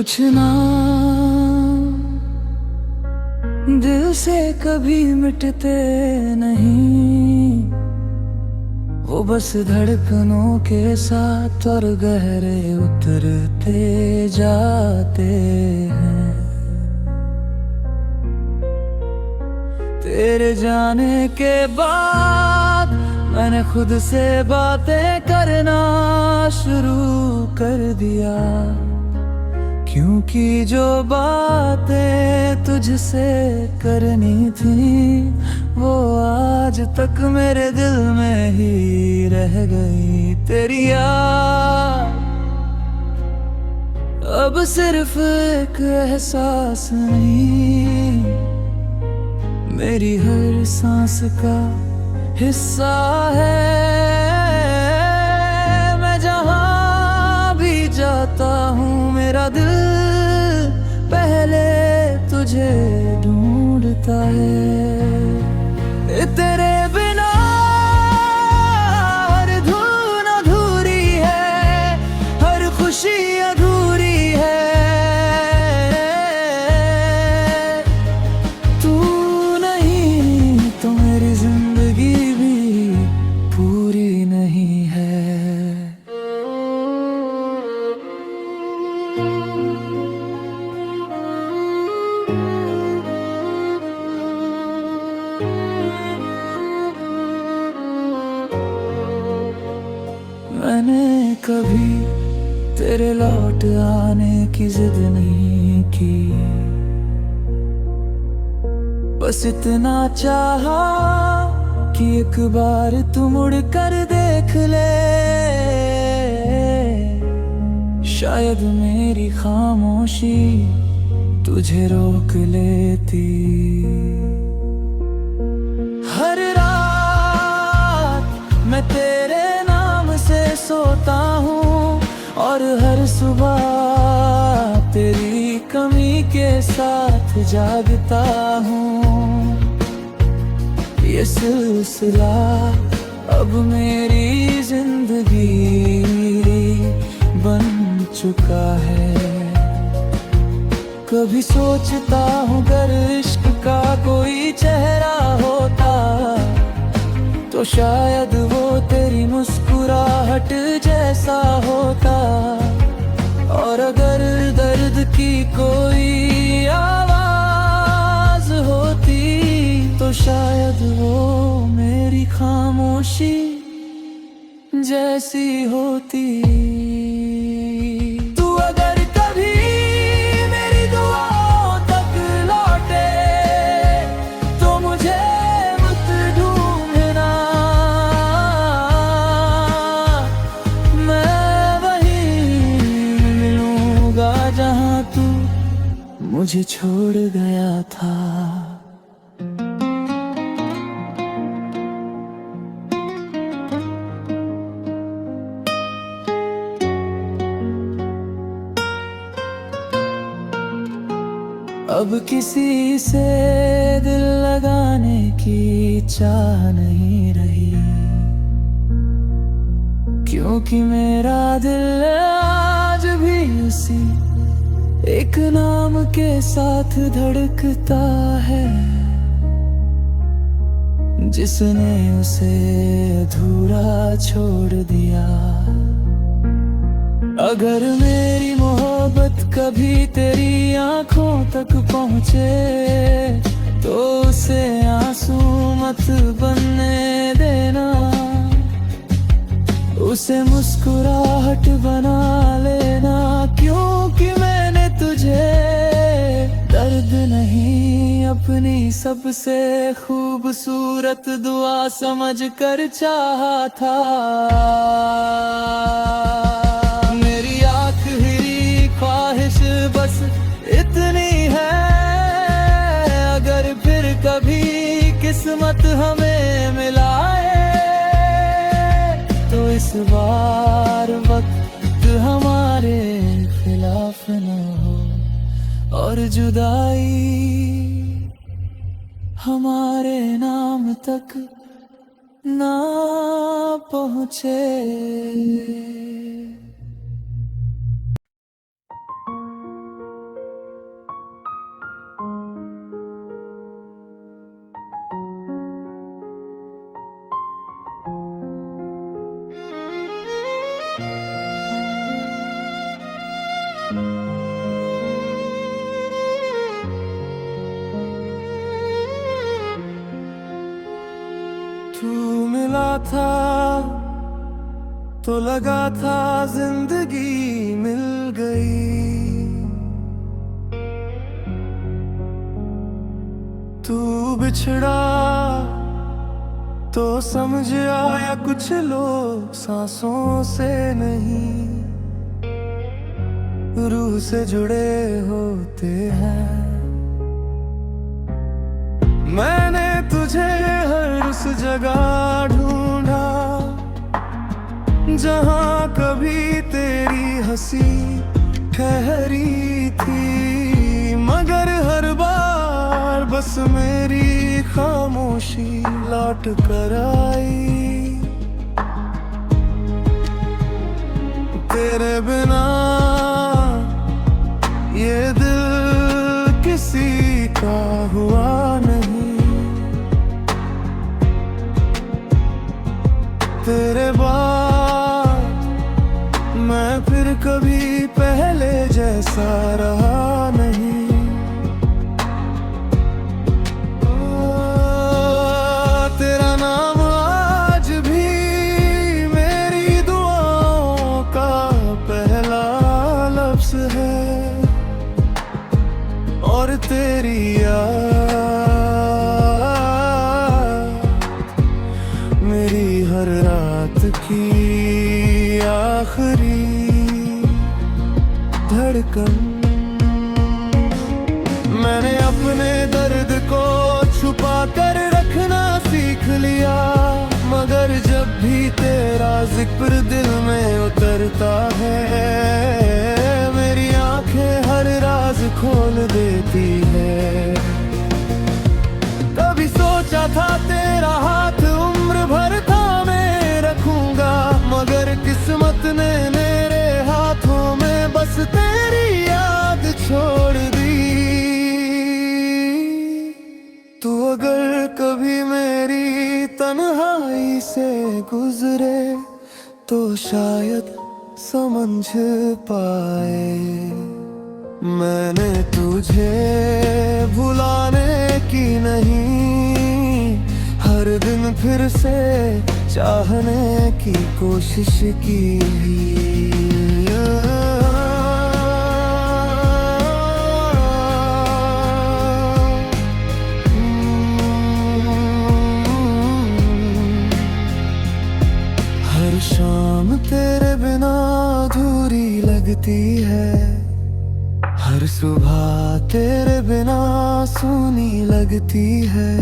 कुछ ना दिल से कभी मिटते नहीं, वो बस धड़कनों के साथ और गहरे उतरते जाते हैं। तेरे जाने के बाद मैंने खुद से बातें करना शुरू कर दिया, क्योंकि जो बातें तुझसे करनी थी वो आज तक मेरे दिल में ही रह गई। तेरी याद अब सिर्फ एक एहसास नहीं, मेरी हर सांस का हिस्सा है। मैं जहाँ भी जाता हूँ मेरा दिल पहले तुझे ढूंढता है। तेरे बिना हर धुन अधूरी है, हर खुशी अधूरी है। तू नहीं तो मेरी जिंदगी भी पूरी नहीं है। मैंने कभी तेरे लौट आने की जिद नहीं की, बस इतना चाहा कि एक बार तू मुड़ कर देख ले। शायद मेरी खामोशी तुझे रोक लेती। हर रात मैं तेरे नाम से सोता हूँ और हर सुबह तेरी कमी के साथ जागता हूँ। ये सिलसिला अब मेरी जिंदगी बन चुका है। कभी सोचता हूँ अगर इश्क का कोई चेहरा होता तो शायद वो तेरी मुस्कुराहट जैसा होता, और अगर दर्द की कोई आवाज होती तो शायद वो मेरी खामोशी जैसी होती। तू अगर कभी मेरी दुआओं तक लौटे तो मुझे मत ढूंढना, मैं वहीं मिलूंगा जहां तू मुझे छोड़ गया था। अब किसी से दिल लगाने की चाह नहीं रही, क्योंकि मेरा दिल आज भी उसी एक नाम के साथ धड़कता है जिसने उसे अधूरा छोड़ दिया। अगर मेरी मोहब्बत कभी तेरी आंखों तक पहुंचे तो उसे आंसू मत बनने देना, उसे मुस्कुराहट बना लेना, क्योंकि मैंने तुझे दर्द नहीं अपनी सबसे खूबसूरत दुआ समझ कर चाहा था। ख्वाहिश बस इतनी है, अगर फिर कभी किस्मत हमें मिलाए तो इस बार वक्त हमारे खिलाफ न हो और जुदाई हमारे नाम तक ना पहुँचे। तू मिला था तो लगा था जिंदगी मिल गई, तू बिछड़ा तो समझ आया कुछ लोग सांसों से नहीं रूह से जुड़े होते हैं। मैंने तुझे हर उस जगह ढूंढा जहां कभी तेरी हंसी ठहरी थी, मगर हर बार बस मेरी खामोशी लौट कर आई। तेरे बिना ये दिल किसी का हुआ नहीं, तेरे बाद मैं फिर कभी पहले जैसा रहा नहीं। तेरा नाम आज भी मेरी दुआओं का पहला लफ्ज़ है, और तेरी याद मेरी हर रात की आखिरी धड़कन। मैंने अपने दर्द को छुपा कर रखना सीख लिया, मगर जब भी तेरा जिक्र दिल में उतरता है मेरी आंखें हर राज खोल देती है। कभी सोचा था तेरा हाथ उम्र भर थामे रखूंगा, मगर किस्मत ने मेरे हाथों में बस तेरी याद छोड़ दी। तू अगर कभी मेरी तन्हाई से गुजरे तो शायद समझ पाए मैंने तुझे भुलाने की नहीं, हर दिन फिर से चाहने की कोशिश की। हर शाम तेरे बिना अधूरी लगती है, हर सुबह तेरे बिना सूनी लगती है,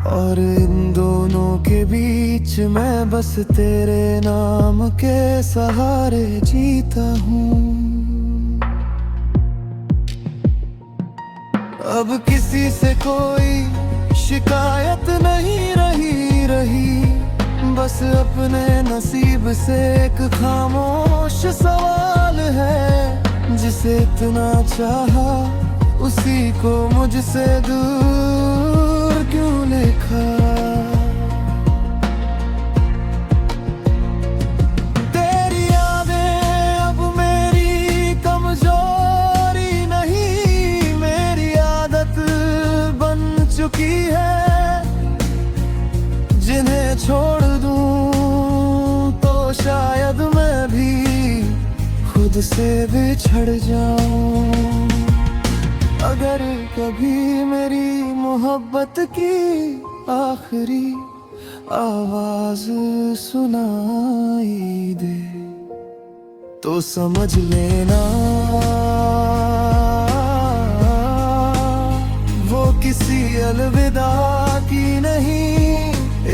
और इन दोनों के बीच मैं बस तेरे नाम के सहारे जीता हूँ। अब किसी से कोई शिकायत नहीं रही, बस अपने नसीब से एक खामोश सवाल है, जिसे इतना चाहा उसी को मुझसे दूर क्यों लिखा। तेरी यादें अब मेरी कमजोरी नहीं, मेरी आदत बन चुकी है, जिन्हें छोड़ दूं तो शायद मैं भी खुद से बिछड़ जाऊं। अगर कभी मेरी मोहब्बत की आखिरी आवाज सुनाई दे तो समझ लेना वो किसी अलविदा की नहीं,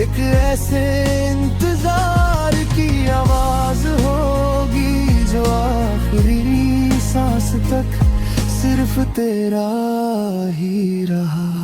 एक ऐसे इंतजार की आवाज होगी जो आखिरी सांस तक सिर्फ तेरा ही रहा।